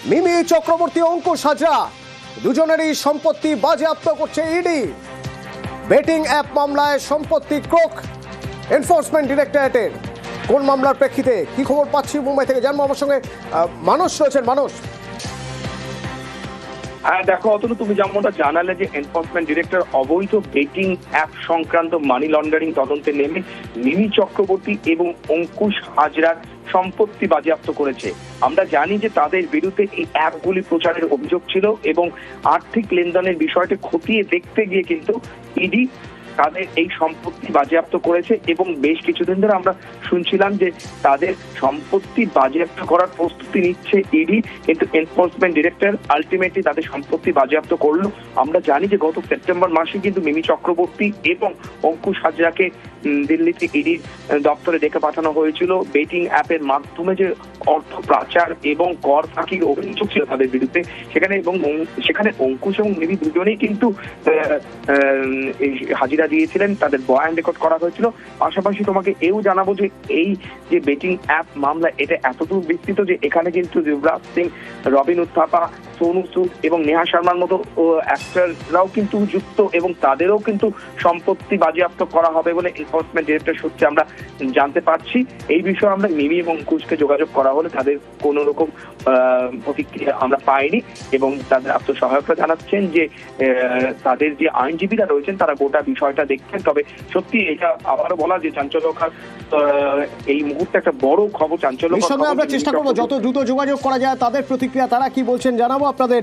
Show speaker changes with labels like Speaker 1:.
Speaker 1: মিমি চক্রবর্তী, অঙ্কুশ হাজরা দুজনেরই সম্পত্তি বাজেয়াপ্ত করছে ইডি। বেটিং অ্যাপ মামলায় সম্পত্তি ক্রোক এনফোর্সমেন্ট ডিরেক্টরেটের। কোন মামলার প্রেক্ষিতে কি খবর পাচ্ছি মুম্বাই থেকে জানবো। আমার সঙ্গে মানুষ রয়েছেন। মানুষ,
Speaker 2: হ্যাঁ দেখো, অতনু তুমি যেমনটা জানালে যে এনফোর্সমেন্ট ডিরেক্টর অবৈধ বেটিং অ্যাপ সংক্রান্ত মানি লন্ডারিং তদন্তে নেমে মিমি চক্রবর্তী এবং অঙ্কুশ হাজরার সম্পত্তি বাজেয়াপ্ত করেছে। আমরা জানি যে তাদের বিরুদ্ধে এই অ্যাপগুলি প্রচারের অভিযোগ ছিল এবং আর্থিক লেনদেনের বিষয়টি খতিয়ে দেখতে গিয়ে কিন্তু ইডি তাদের এই সম্পত্তি বাজেয়াপ্ত করেছে এবং বেশ কিছুদিন ধরে আমরা শুনছিলাম যে তাদের সম্পত্তি বাজেয়াপ্ত করার প্রস্তুতি নিচ্ছে ইডি, কিন্তু এনফোর্সমেন্ট ডিরেক্টর আলটিমেটলি তাদের সম্পত্তি বাজেয়াপ্ত করলো। আমরা জানি যে গত সেপ্টেম্বর মাসে কিন্তু মিমি চক্রবর্তী এবং অঙ্কুশ হাজরাকে দিল্লিতে ইডির দপ্তরে ডেকে পাঠানো হয়েছিল। বেটিং অ্যাপের মাধ্যমে যে অর্থ পাচার এবং কর ফাঁকির অভিযোগ ছিল তাদের বিরুদ্ধে, সেখানে অঙ্কুশ এবং মিমি দুজনেই কিন্তু হাজিরা দিয়েছিলেন, তাদের বয়ান রেকর্ড করা হয়েছিল। পাশাপাশি তোমাকে এও জানাবো যে এই যে বেটিং অ্যাপ মামলা এটা এতদূর বিস্তৃত যে এখানে কিন্তু যুবরাজ সিং, রবিন উত্থাপা, সোনু সুদ এবং নেহা শর্মার মতো অ্যাক্টররাও কিন্তু যুক্ত এবং তাদেরও কিন্তু সম্পত্তি বাজেয়াপ্ত করা হবে বলে এনফোর্সমেন্ট ডিরেক্টর সূত্রে আমরা জানতে পারছি। এই বিষয়ে আমরা মিমি এবং অঙ্কুশকে যোগাযোগ করা হলে তাদের কোনো রকম প্রতিক্রিয়া আমরা পাইনি এবং তাদের আত্মসহায়করা জানাচ্ছেন যে তাদের যে আইনজীবীরা রয়েছেন তারা গোটা বিষয়টা দেখছেন। তবে সত্যি এটা আবারও বলা যে চাঞ্চল্যকর এই মুহূর্তে একটা বড় খবর, চাঞ্চল্যকর।
Speaker 1: আমরা চেষ্টা করবো যত দ্রুত যোগাযোগ করা যায় তাদের প্রতিক্রিয়া তারা কি বলছেন জানাবো আপনাদের।